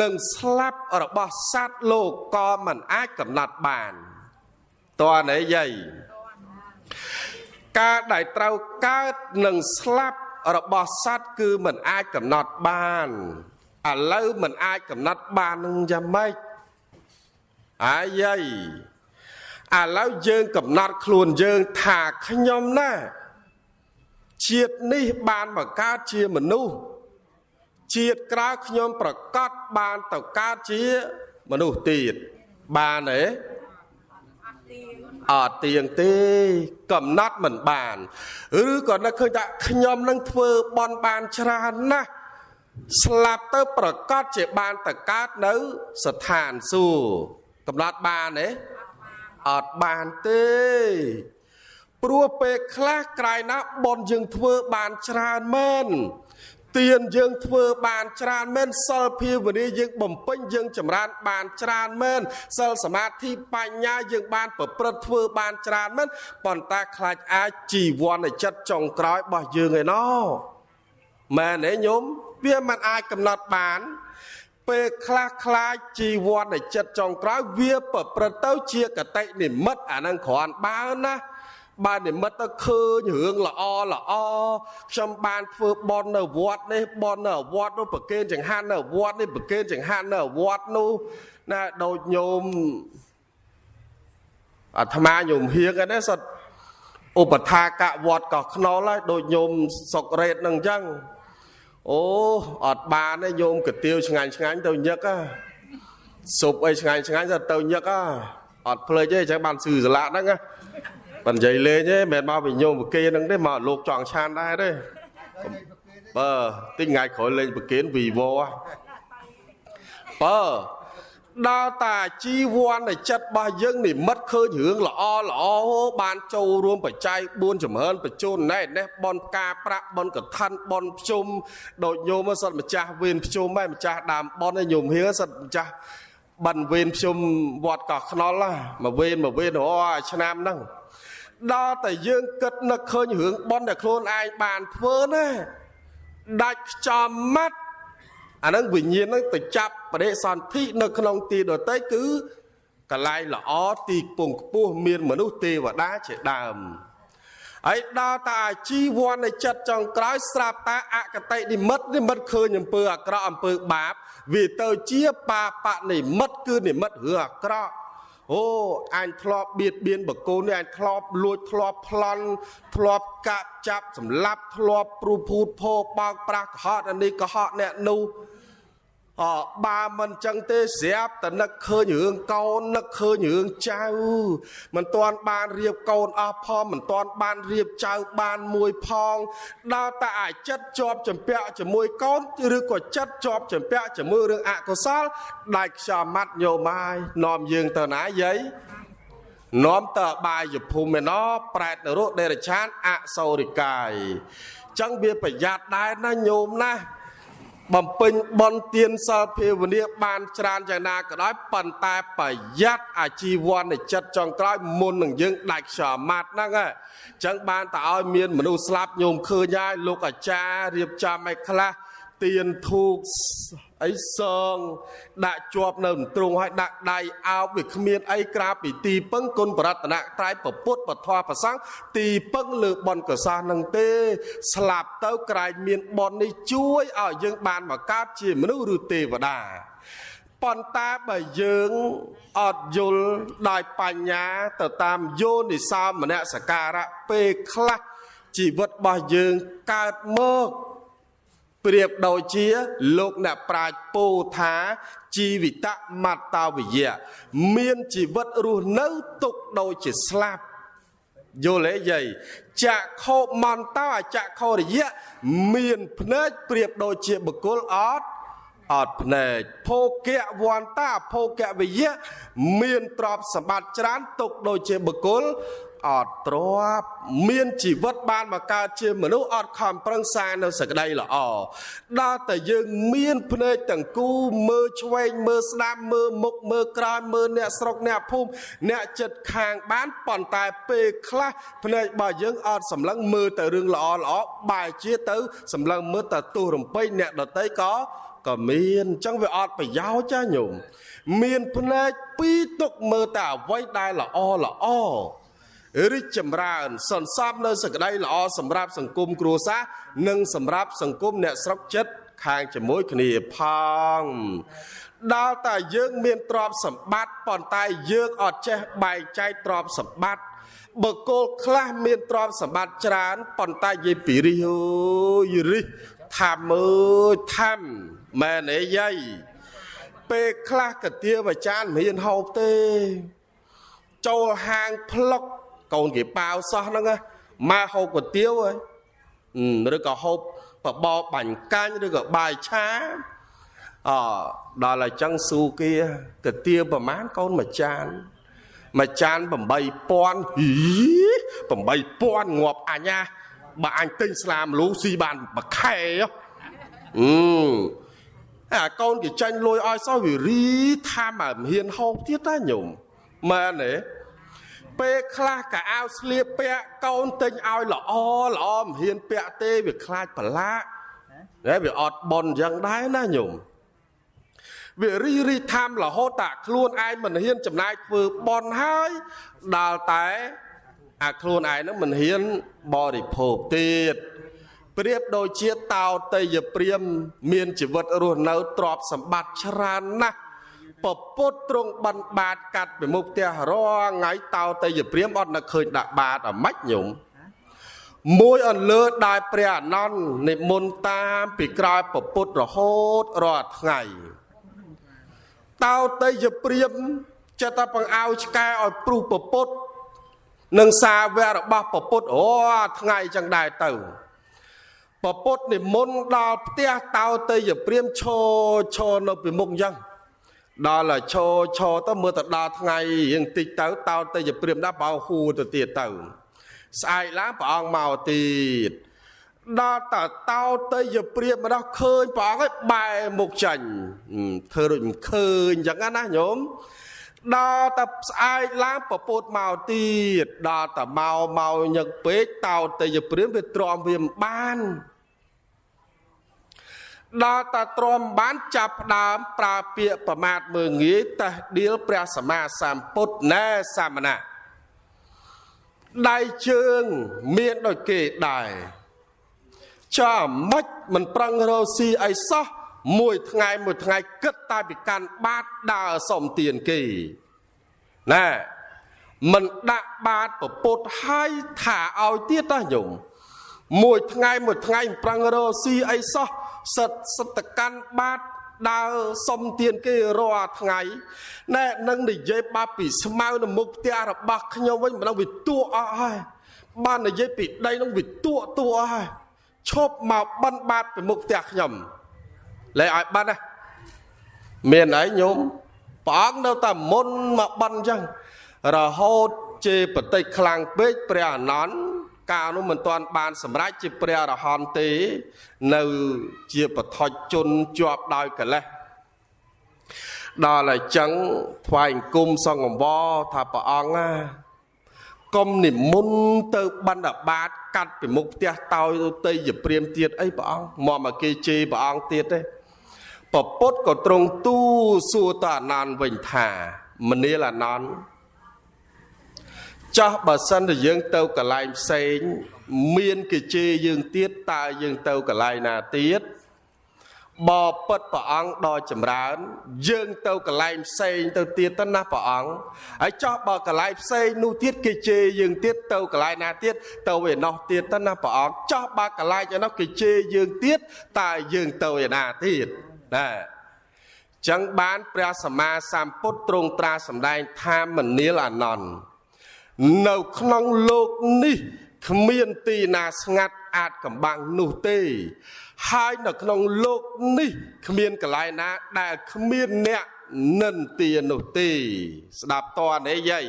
Speaker 1: និងស្លាប់របស់សត្វលោកក៏មិនអាចកំណត់បានតើណែយាយការដែលត្រូវកើតនិងស្លាប់របស់សត្វគឺមិនអាចកំណត់បានឥឡូវមិនអាចកំណត់បាននឹងយ៉ាងម៉េចអាយាយឥឡូវយើងកំណត់ខ្លួនយើងថាខ្ញុំណាជាតិនេះបានមកកើតជាមនុស្សជាតិក្រោយខ្ញុំប្រកាសបានទៅកើតជាមនុស្សទៀតបានទេអត់ទៀងទេកំណត់មិនបានឬក៏នឹកឃើញថាខ្ញុំនឹងធ្វើបន់បានច្រើនណាស់ស្លាប់ទៅប្រកាសជាបានទៅកើតនៅស្ថានសួគ៌កំណត់បានទេអត់បានទេព្រោះពេលខ្លះក្រៃណាបន់យើងធ្វើបានច្រើនមែនទានយើងធ្វើបានច្រើនមែនសិលភាវនាយើងបំពេញយើងចម្រើនបានច្រើនមែនសិលសមាធិបញ្ញាយើងបានប្រព្រឹត្តធ្វើបានច្រើនមែនប៉ុន្តែខ្លាចអាចជីវ័នចិត្តចុងក្រោយរបស់យើងឯណោះមែនទេញោមវាមិនអាចកំណត់បានពេលខ្លះខ្លាចជីវ័នចិត្តចុងក្រោយវាប្រព្រឹត្តទៅជាកតិនិមិត្តអានឹងគ្រាន់បើណាបាននិមិត្តទៅឃើញរឿងល្អខ្ញុំបានធ្វើបន់នៅវត្តនេះបន់នៅវត្តនោះប្រគេនចង្ហាន់នៅវត្តនេះប្រគេនចង្ហាន់នៅវត្តនោះណាដូចញោមអាត្មាញោមហៀងហ្នឹងសុទ្ធឧបថាកវត្តក៏ខ្នុលហើយដូចញោមសុករ៉េតនឹងអញ្ចឹងអូអត់បានទេញោមកាទៀវឆ្ងាញ់ទៅញឹកស៊ុបអីឆ្ងាញ់ទៅញឹកអត់ភ្លេចទេអញ្ចឹងបានស៊ឺសាឡាត់ហ្នឹងបើនិយាយលេងទេមិនមែនមកពីញោមប្រគេនហ្នឹងទេមកលោកចង់ឆានដែរទេបើទិញថ្ងៃក្រោយលេងប្រគេនវីវ៉ោបើដល់តាជីវ័ននៃចិត្តរបស់យើងនិមិត្តឃើញរឿងល្អបានចូលរួមបច្ច័យ4ចម្រើនបញ្ជូនណែនេះបនផ្កាប្រាក់បនកឋិនបនភ្ជុំដូចញោមសិតម្ចាស់វេនភ្ជុំឯម្ចាស់ដើមបនឯញោមហៀសិតម្ចាស់បានវេនភ្ជុំវត្តកោះខ្នុលមកវេនឆ្នាំហ្នឹងដល់តែយើងគិតនឹកឃើញរឿងបន់ដែលខ្លួនឯងបានធ្វើណាដាច់ខ្ចំម៉ាត់អាហ្នឹងវិញ្ញាណហ្នឹងទៅចាប់បដិសន្ធិនៅក្នុងទីដទៃគឺកន្លែងល្អទីពងខ្ពស់មានមនុស្សទេវតាជាដើមហើយដល់តែអាជីវ័ននៃចិត្តចុងក្រោយស្រាប់តែអកតេនិមិត្តឃើញអំពើអាក្រក់អំពើបាបវាទៅជាបាបនិមិត្តគឺនិមិត្តរឿងអាក្រក់អូអញធ្លាប់បៀតបៀនបកូននេះអញធ្លាប់លួចធ្លាប់ប្លន់ធ្លាប់កាប់ចាប់សម្លាប់ធ្លាប់ព្រួភូតភោបោកប្រាស់កុហកអានេះកុហកអ្នកនោះបើមិនចឹងទេស្រាប់តែនឹកឃើញរឿងកូននឹកឃើញរឿងចៅមិនទាន់បានរៀបកូនអស់ផងមិនទាន់បានរៀបចៅបានមួយផងដល់តែអាចចិត្តជាប់ចម្ពាក់ជាមួយកូនឬក៏ចិត្តជាប់ចម្ពាក់ជាមួយរឿងអកុសលដាច់ខ្យល់ម៉ាត់ញោមហើយនាំយើងទៅណាយាយនាំទៅបាយភូមិឯណោប្រែតនរកដេរឆានអសូរិកាយចឹងវាប្រយ័ត្នដែរណាញោមណាបំពេញបន់ទានសិលភាវនាបានច្រើនយ៉ាងណាក៏ដោយប៉ុន្តែប្រយ័ត្នអាជីវ័ននៃចិត្តចុងក្រោយមុននឹងយើងដាច់ខ្យល់ម៉ាត់ហ្នឹងអញ្ចឹងបានតែឲ្យមានមនុស្សស្លាប់ញោមឃើញហើយលោកអាចារ្យរៀបចំឲ្យខ្លះទៀនធូបអីសងដាក់ជាប់នៅទ្រង់ឲ្យដាក់ដៃអោបវាគ្មានអីក្រៅពីទីពឹងគុណបរតនត្រ័យពុទ្ធពធប្រសង្ឃទីពឹងលើបុណ្យកុសលនឹងទេស្លាប់ទៅក្រែងមានបុណ្យនេះជួយឲ្យយើងបានមកកើតជាមនុស្សឬទេវតាប៉ុន្តែបើយើងអត់យល់ដោយបញ្ញាទៅតាមយោនិសោមនសការៈពេលខ្លះជីវិតរបស់យើងកើតមកប្រៀបដូចជាលោកអ្នកប្រាជ្ញពោលថាជីវិតមត្តវិយៈមានជីវិតរស់នៅទុកដូចជាស្លាប់យល់ទេយាយចក្ខុមន្តោអចក្ខុរិយៈមានភ្នែកប្រៀបដូចជាបុគ្គលអត់ភ្នែកភោគៈវន្តាភោគៈវិយៈមានទ្រព្យសម្បត្តិច្រើនទុកដូចជាបុគ្គល អត់ទ្របមានជីវិតបានមកកើតជាមនុស្សអត់ខំប្រឹងសាងនៅសេចក្តីល្អដល់តែយើងមានភ្នែកទាំងគូមើលឆ្វេងមើលស្ដាំមើលមុខមើលក្រោយមើលអ្នកស្រុកអ្នកភូមិអ្នកចិត្តខាងបានប៉ុន្តែពេលខ្លះភ្នែករបស់យើងអត់សម្លឹងមើលតែរឿងល្អល្អបែរជាទៅសម្លឹងមើលតែទោសរំពេចអ្នកដទៃក៏មានអញ្ចឹងវាអត់ប្រយោជន៍ចាញោមមានភ្នែកពីរទុកមើលតែអ្វីដែលល្អរីកចម្រើនសន្សំនៅសេចក្តីល្អសម្រាប់សង្គមគ្រួសារនិងសម្រាប់សង្គមអ្នកស្រុកចិត្តខាងជាមួយគ្នាផងដល់តែយើងមានទ្រព្យសម្បត្តិប៉ុន្តែយើងអត់ចេះបែងចែកទ្រព្យសម្បត្តិបុគ្គលខ្លះមានទ្រព្យសម្បត្តិច្រើនប៉ុន្តែនិយាយពីរិះថាមើលថាំមែនទេយាយពេលខ្លះកាទៀវអាចារ្យមិនហ៊ានហូបទេចូលហាងផ្លុកកូនគេប៉ាវសោះហ្នឹងម៉ែហូបកាទៀវហើយឬក៏ហូបបបរបាញ់កាញ់ឬក៏បាយឆាដល់ហើយចឹងស៊ូគាកាទៀវប្រមាណកូនមួយចាន 8,000 ងាប់អញណាបើអញទិញស្លាមលូស៊ីបានមួយខែអាកូនគេចាញ់លុយឲ្យសោះវារីថាមកមិនហ៊ានហូបទៀតណាញោមមែនទេពេលខ្លះក៏អាវស្លៀកពាក់កូនទិញឲ្យល្អមិនហ៊ានពាក់ទេវាខ្លាចប្រឡាក់តែវាអត់បនយ៉ាងដែរណាញោមវារីថាមរហូតតែខ្លួនឯងមិនហ៊ានចំណាយធ្វើបនហើយដល់តែអាខ្លួនឯងហ្នឹងមិនហ៊ានបរិភោគទៀតប្រៀបដូចជាតោតេយព្រាមមានជីវិតរស់នៅទ្រព្យសម្បត្តិច្រើនណាស់ពពុទ្ធទ្រង់បានបាតកាត់ពីមុខផ្ទះរាល់ថ្ងៃតោតេយព្រាមអត់នៅឃើញដាក់បាតអាម៉េចញោមមួយអន្លើដោយព្រះអនន្តនិមន្តតាមពីក្រោយពពុទ្ធរហូតរាល់ថ្ងៃតោតេយព្រាមចិត្តតែបង្អោឆ្កែឲ្យព្រុសពពុទ្ធនិងសាវករបស់ពពុទ្ធថ្ងៃចឹងដែរទៅពពុទ្ធនិមន្តដល់ផ្ទះតោតេយព្រាមឈរនៅពីមុខចឹងដល់ហើយឈរទៅមើលទៅដល់ថ្ងៃរៀងតិចទៅតោតេយព្រាមដាក់បោហ៊ូទៅទៀតទៅស្អែកឡើងព្រះអង្គមកទៀតដល់តតោតេយព្រាមម្ដងឃើញព្រះអង្គឲ្យបែរមុខចាញ់ធ្វើដូចមិនឃើញចឹងណាញោមដល់តែស្អែកឡើងពពុទ្ធមកទៀតដល់តែមកញឹកពេកតោតេយព្រាមវាទ្រាំវាមិនបានដល់តែទ្រាំបានចាប់ផ្ដើមប្រើពាក្យប្រមាថមើងងាយតេះដៀលព្រះសម្មាសម្ពុទ្ធណែសាមណៈដៃជើងមានដូចគេដែរចាំមិនមិនប្រឹងរកស៊ីអីសោះមួយថ្ងៃគិតតែពីកាន់បាតដើរសុំទានគេណែមិនដាក់បាតពពុទ្ធឲ្យថាឲ្យទៀតណាញោមមួយថ្ងៃមិនប្រឹងរកស៊ីអីសោះសិតកាន់បាតដើរសុំទានគេរាល់ថ្ងៃណែនឹងនិយាយបាពីស្មៅនៅមុខផ្ទះរបស់ខ្ញុំវិញមិនដឹងវាទួអស់ហើយបាននិយាយពីដីនឹងវាទួអស់ហើយឈប់មកបិណ្ឌបាតពីមុខផ្ទះខ្ញុំលែឲ្យបិណ្ឌណាមានអីញោមព្រះអង្គនៅតែមុនមកបិណ្ឌអញ្ចឹងរហូតជេបតិចខ្លាំងពេកព្រះអនន្តកាលនោះមិនទាន់បានសម្រេចជាព្រះអរហន្តទេនៅជាបឋិជនជាប់ដោយកលេសដល់ហើយចឹងថ្វាយអង្គមសង្ឃវរថាព្រះអង្គណាកុំនិមន្តទៅបណ្ឌបាតកាត់ពីមុខផ្ទះតោតេយព្រាមទៀតអីព្រះអង្គមកគេជេរព្រះអង្គទៀតទេពពុទ្ធក៏ទ្រង់ទូសួរតអនន្តវិញថាមនាលអនន្តចាស់បើសិនតែយើងទៅកន្លែងផ្សេងមានគេជេរយើងទៀតតើយើងទៅកន្លែងណាទៀតបបិទ្ធព្រះអង្គដ៏ចម្រើនយើងទៅកន្លែងផ្សេងទៅទៀតទៅណាព្រះអង្គហើយចោះបើកន្លែងផ្សេងនោះទៀតគេជេរយើងទៀតទៅកន្លែងណាទៀតទៅឯណោះទៀតទៅណាព្រះអង្គចោះបើកន្លែងឯណោះគេជេរយើងទៀតតើយើងទៅឯណាទៀតណាចឹងបានព្រះសម្មាសម្ពុទ្ធទ្រង់ត្រាស់សម្ដែងថាមនាលអនន្តនៅក្នុងលោកនេះគ្មានទីណាស្ងាត់អាចកំបាំងនោះទេហើយនៅក្នុងលោកនេះគ្មានកន្លែងណាដែលគ្មានអ្នកនិន្ទានោះទេស្ដាប់តនេះយាយ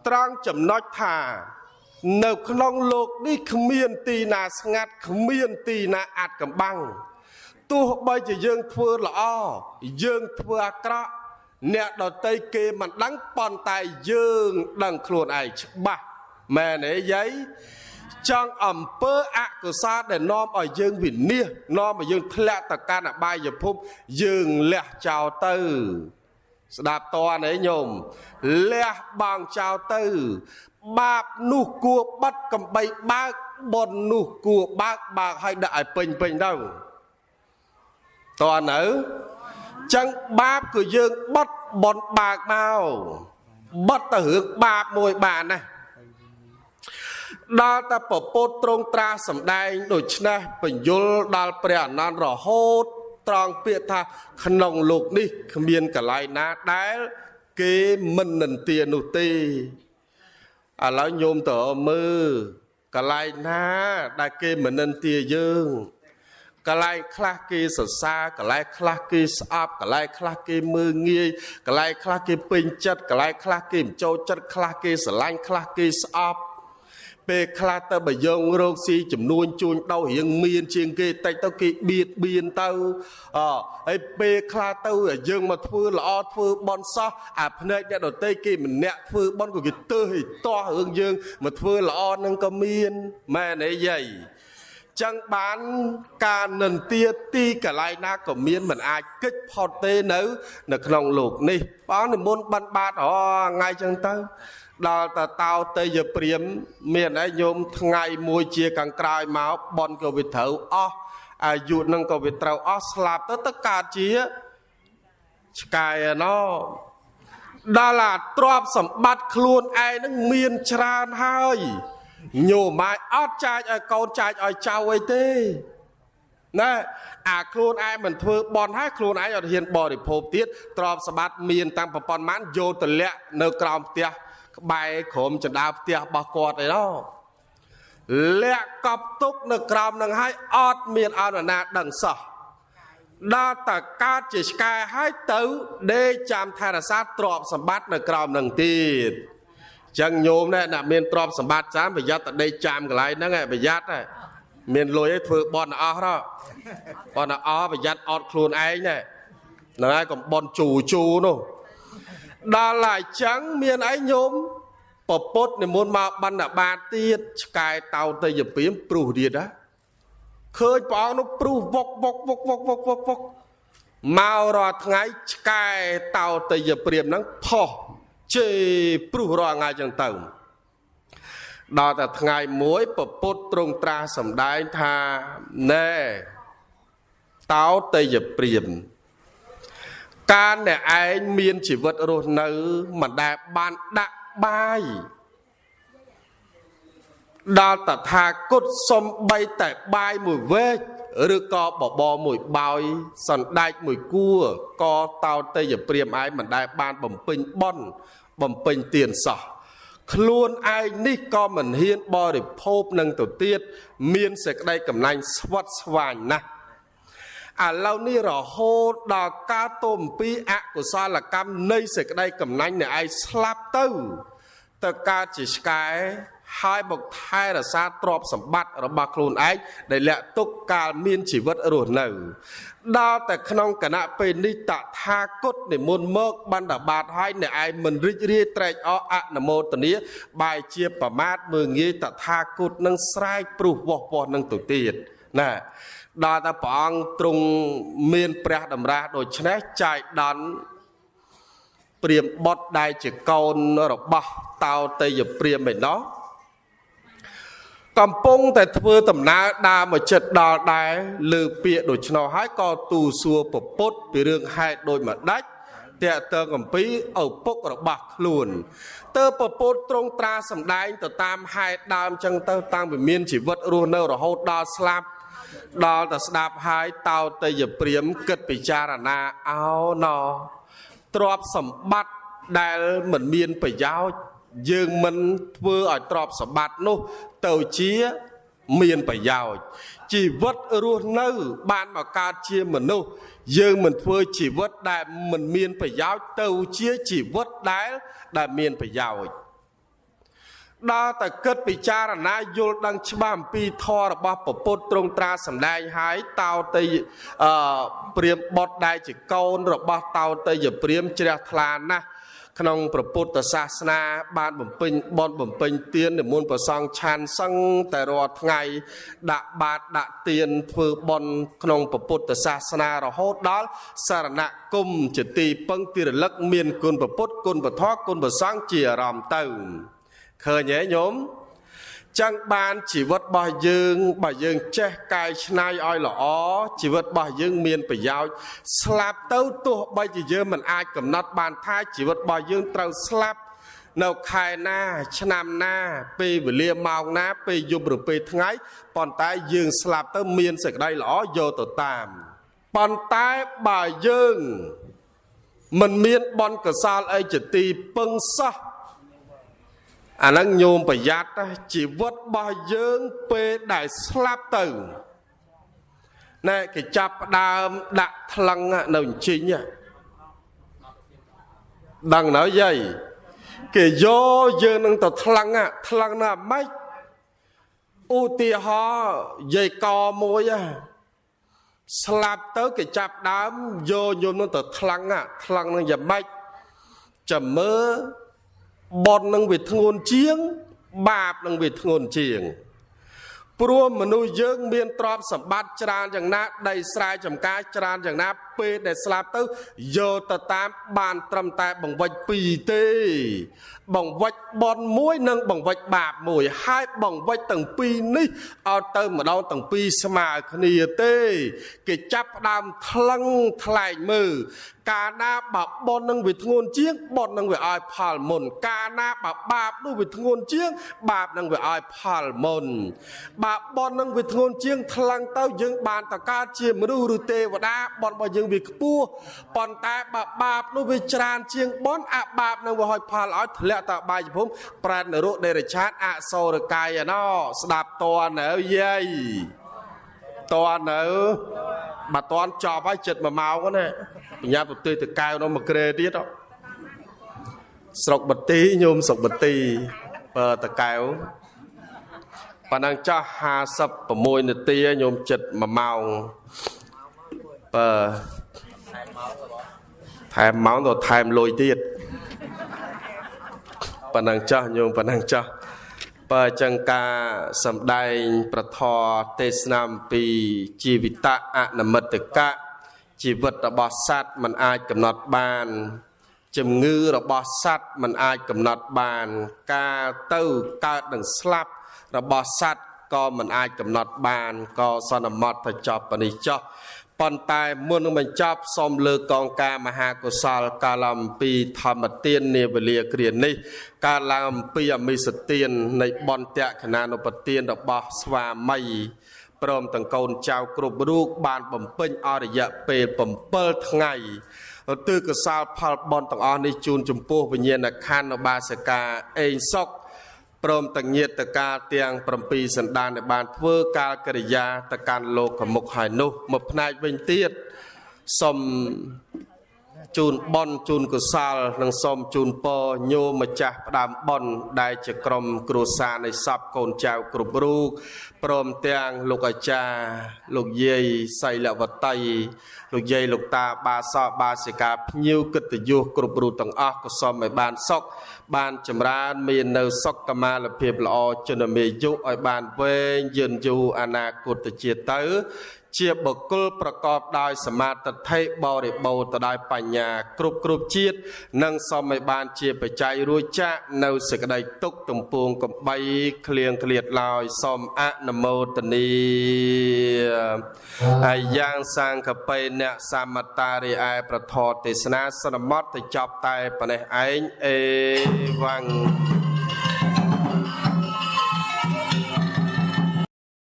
Speaker 1: ត្រង់ចំណុចថានៅក្នុងលោកនេះគ្មានទីណាស្ងាត់គ្មានទីណាអាចកំបាំងទោះបីជាយើងធ្វើល្អយើងធ្វើអាក្រក់អ្នកដតីគេមិនដឹងប៉ុន្តែយើងដឹងខ្លួនឯងច្បាស់មែនទេយាយចង់អំពើអកុសលដែលនាំឲ្យយើងវិនាសនាំឲ្យយើងធ្លាក់ទៅកាន់អបាយភពយើងលះចោលទៅស្ដាប់តើនេះញោមលះបង់ចោលទៅបាបនោះគួរបិទកំបីបើកបុណ្យនោះគួរបើកឲ្យដាក់ឲ្យពេញទៅតើនៅចឹងបាបគឺយើងបិទបុណ្យបើកមកបិទទៅរឿងបាបមួយបានណាដល់តែពពុទ្ធទ្រង់ត្រាសម្ដែងដូច្នេះបញ្យលដល់ព្រះអនន្តរហូតត្រង់ពាក្យថាក្នុងលោកនេះគ្មានកន្លែងណាដែលគេមិននិន្ទានោះទេឥឡូវញោមតើមើលកន្លែងណាដែលគេមិននិន្ទាយើងកន្លែងខ្លះគេសរសើរកន្លែងខ្លះគេស្អប់កន្លែងខ្លះគេមើលងាយកន្លែងខ្លះគេពេញចិត្តកន្លែងខ្លះគេមិនចូលចិត្តខ្លះគេស្រឡាញ់ខ្លះគេស្អប់ពេលខ្លះទៅបើយើងរកស៊ីចំនួនជួញដោរៀងមានជាងគេតិចទៅគេបៀតបៀនទៅហើយពេលខ្លះទៅយើងមកធ្វើល្អធ្វើបន់សោះអាភ្នែកអ្នកដទៃគេម្នាក់ធ្វើបន់ក៏គេទើសឲ្យតោះរឿងយើងមកធ្វើល្អនឹងក៏មានមែនទេយាយចឹងបានការនិន្ទាទីកន្លែងណាក៏មានមិនអាចគេចផុតទេនៅក្នុងលោកនេះបងនិមន្តបិណ្ឌបាតថ្ងៃចឹងទៅដល់តតោតេយព្រាមមានឯញោមថ្ងៃមួយជាខាងក្រោយមកបនក៏វាត្រូវអស់អាយុនឹងក៏វាត្រូវអស់ស្លាប់ទៅកើតជាឆ្កែណោដល់អាទ្រព្យសម្បត្តិខ្លួនឯងនឹងមានច្រើនហើយញោមម៉ែអត់ចាចឲ្យកូនចាចឲ្យចៅអីទេណាអាខ្លួនឯងមិនធ្វើបន់ហើយខ្លួនឯងអត់ហ៊ានបរិភោគទៀតទ្រព្យសម្បត្តិមានតាំងប្រព័ន្ធម៉ានយកទម្លាក់នៅក្រោមផ្ទះក្បែរក្រុមចណ្ដាលផ្ទះរបស់គាត់ឯណោះលាក់កប់ទុកនៅក្រោមនឹងហើយអត់មានអនុណាដឹងសោះដល់តែកើតជាឆ្កែហើយទៅដេកចាំថែរក្សាទ្រព្យសម្បត្តិនៅក្រោមនឹងទៀតចឹងញោមណែអ្នកមានទ្រព្យសម្បត្តិចាំប្រយ័ត្នតែដេកចាំកន្លែងហ្នឹងឯងប្រយ័ត្នតែមានលុយឲ្យធ្វើបន់អស់ហ៎បន់អស់ប្រយ័ត្នអត់ខ្លួនឯងណែហ្នឹងហើយកុំបន់ជូនោះដល់ហើយចឹងមានអីញោមពពុទ្ធនិមន្តមកបណ្ឌបាតទៀតឆ្កែតោតេយព្រាមព្រុសទៀតណាឃើញព្រះអង្គនោះព្រុសវុកមករាល់ថ្ងៃឆ្កែតោតេយព្រាមហ្នឹងផុសជេព្រុសរាល់ថ្ងៃចឹងទៅដល់តែថ្ងៃមួយពពុទ្ធទ្រង់ត្រាស់សម្ដែងថាណែតោតេយព្រាមការដែលឯងមានជីវិតរស់នៅមិនដែលបានដាក់បាយដល់តថាគតសំបីតែបាយមួយវែកឬក៏បបរមួយបោយសណ្ដែកមួយគួរក៏តោតេយព្រាមឯងមិនដែលបានបំពេញបុណ្យបំពេញទានសោះខ្លួនឯងនេះក៏មិនហ៊ានបរិភោគនឹងទៅទៀតមានសេចក្តីកំណាញ់ស្វិតស្វាញណាស់ឥឡូវនេះរហូតដល់ការតមពីអកុសលកម្មនៃសេចក្តីកំណាញ់នៃឯងស្លាប់ទៅកើតជាឆ្កែហើយមកថែរក្សាទ្រព្យសម្បត្តិរបស់ខ្លួនឯងដែលលាក់ទុកកាលមានជីវិតរស់នៅដល់តែក្នុងគណៈពេលនេះតថាគតនិមន្តមកបណ្ឌបាតហើយអ្នកឯងមិនរីករាយត្រេកអរអនុមោទនាបែរជាប្រមាថមើលងាយតថាគតនឹងស្រែកព្រុសវោះនឹងទៅទៀតណាដល់តែព្រះអង្គទ្រង់មានព្រះតម្រាស់ដូច្នេះចាយដន់ព្រាមបុត្រដែលជាកូនរបស់តោតេយព្រាមឯណោះកំពុងតែធ្វើដំណើរដើរមកចិត្តដល់ដែរលើពាក្យដូច្នោះហើយក៏ទូសួរពពុទ្ធពីរឿងហេតុដូចម្ដេចតែតើកំពីឪពុករបស់ខ្លួនតើពពុទ្ធទ្រង់ត្រាសម្ដែងទៅតាមហេតុដើមចឹងទៅតាំងពីមានជីវិតរស់នៅរហូតដល់ស្លាប់ដល់តែស្ដាប់ហើយតោតេយព្រាមគិតពិចារណាអោណោទ្រព្យសម្បត្តិដែលមិនមានប្រយោជន៍យើងមិនធ្វើឲ្យទ្រព្យសម្បត្តិនោះទៅជាមានប្រយោជន៍ជីវិតរស់នៅបានមកកើតជាមនុស្សយើងមិនធ្វើជីវិតដែលមិនមានប្រយោជន៍ទៅជាជីវិតដែលមានប្រយោជន៍ ដល់តែគិតពិចារណាយល់ដឹងច្បាស់អំពីធម៌របស់ព្រះពុទ្ធទ្រង់ត្រាសម្ដែងហើយតោតេព្រាហ្មណ៍បុត្រដែលជាកូនរបស់តោតេយព្រាហ្មណ៍ជ្រះថ្លាណាស់ក្នុងព្រះពុទ្ធសាសនាបានបំពេញបុណ្យបំពេញទាននិមន្តព្រះសង្ឃឆាន់សឹងតែរាល់ថ្ងៃដាក់បាតដាក់ទានធ្វើបុណ្យក្នុងព្រះពុទ្ធសាសនារហូតដល់សារណគមជាទីពឹងទីរលឹកមានគុណព្រះពុទ្ធគុណព្រះធម៌គុណព្រះសង្ឃជាអារម្មណ៍ទៅឃើញទេញោមចឹងបានជីវិតរបស់យើងបើយើងចេះកែច្នៃឲ្យល្អជីវិតរបស់យើងមានប្រយោជន៍ស្លាប់ទៅទោះបីជាយើងមិនអាចកំណត់បានថាជីវិតរបស់យើងត្រូវស្លាប់នៅខែណាឆ្នាំណាពេលវេលាម៉ោងណាពេលយប់ឬពេលថ្ងៃប៉ុន្តែយើងស្លាប់ទៅមានសេចក្តីល្អយកទៅតាមប៉ុន្តែបើយើងមិនមានបុណ្យកុសលអីជាទីពឹងសោះអានឹងញោមប្រយ័ត្នជីវិតរបស់យើងពេលដែលស្លាប់ទៅណែគេចាប់ផ្ដើមដាក់ថ្លឹងនៅអញ្ជិញដឹងនៅយាយគេយកយើងនឹងទៅថ្លឹងណាម៉េចឧទាហរណ៍យាយកមួយស្លាប់ទៅគេចាប់ដើមយកញោមនឹងទៅថ្លឹងនឹងយ៉ាងម៉េចចាំមើលបុណ្យនឹងវាធ្ងន់ជាងបាបនឹងវាធ្ងន់ជាងព្រោះមនុស្សយើងមានទ្រព្យសម្បត្តិច្រើនយ៉ាងណាដីស្រែចម្ការច្រើនយ៉ាងណាពេលដែលស្លាប់ទៅយកទៅតាមបានត្រឹមតែបង្វិច2ទេបង្វិចបុណ្យមួយនិងបង្វិចបាបមួយហើយបង្វិចទាំងពីរនេះឲ្យទៅម្ដងទាំងពីរស្មើគ្នាទេគេចាប់ផ្ដើមថ្លឹងថ្លែងមើលកាលណាបើបុណ្យនឹងវាធ្ងន់ជាងបុណ្យនឹងវាឲ្យផលមុនកាលណាបើបាបនោះវាធ្ងន់ជាងបាបនឹងវាឲ្យផលមុនបើបុណ្យនឹងវាធ្ងន់ជាងថ្លឹងទៅយើងបានតកើតជាមនុស្សឬទេវតាបុណ្យរបស់យើងវាខ្ពស់ប៉ុន្តែបើបាបនោះវាច្រើនជាងបុណ្យអាបាបនឹងវាឲ្យផលឲ្យធ្លាក់ទៅបាយភូមិប្រែតនរកដេរឆាតអសូរកាយណោស្ដាប់តនៅយាយតនៅបើតចប់ហើយចិត្ត1ម៉ោងណាបញ្ញាប្រទេសទៅកៅនោះមួយក្រេទៀតស្រុកបទីញោមស្រុកបទីបើតកៅប៉ណ្ណឹងចាស់56នាទីញោមចិត្ត1ម៉ោងបើថែមម៉ោងទៅថែមលុយទៀតប៉ណ្ណឹងចាស់ញោមប៉ណ្ណឹងចាស់បើចឹងការសម្ដែងប្រធរទេសនាអំពីជីវិតអនិមិត្តកៈជីវិតរបស់សត្វมันអាចកំណត់បានជំងឺរបស់សត្វมันអាចកំណត់បានការទៅកើតនឹងស្លាប់របស់សត្វក៏มันអាចកំណត់បានក៏សន្មតទៅចប់នេះចោះប៉ុន្តែមុននឹងបញ្ចប់សូមលើកកងការមហាកុសលកាលអំពីធម្មទាននាវេលាគ្រានេះការឡើងអំពីអមិសទាននៃបនតក្ខណានុបទានរបស់ស្វាមីព្រមទាំងកូនចៅគ្រប់រូបបានបំពេញអរិយពេល7ថ្ងៃទើកុសលផលបនទាំងអស់នេះជូនចំពោះវិញ្ញាណក្ខន្ធបាសិកាអេងសុកព្រមទាំងញាតិការទាំង7សន្តានដែលបានធ្វើការកិរិយាទៅកាន់លោកមុខហើយនោះមួយផ្នែកវិញទៀតសូមជូនបនជូនកុសលនិងសូមជូនពរញោមម្ចាស់ផ្ដើមបនដែលជាក្រុមគ្រួសារនៃសពកូនចៅគ្រប់រូបព្រមទាំងលោកអាចារ្យលោកយាយសីលវតីលោកយាយលោកតាបាសកបាសិកាភ្ញៀវកិត្តិយសគ្រប់រូបទាំងអស់ក៏សូមឲ្យបានសុខបានចម្រើនមាននៅសុខមាលភាពល្អជនមាយុឲ្យបានវែងយឺនយូរអនាគតជាតិទៅជាបុគ្គលប្រកបដោយសមាធិបរិបូរណ៍ទៅដោយបញ្ញាគ្រប់ជាតិនិងសូមឲ្យបានជាបច្ច័យរួចចាកនៅសេចក្តីទុក្ខទំពួងកំបីឃ្លៀងឃ្លាតឡើយសូមអនុមោទនីហើយយ៉ាងសង្ឃបេអ្នកសមតារិឯប្រធរទេសនាសន្មតទៅចប់តែប៉ុណ្ណេះឯងអេវ៉ាំង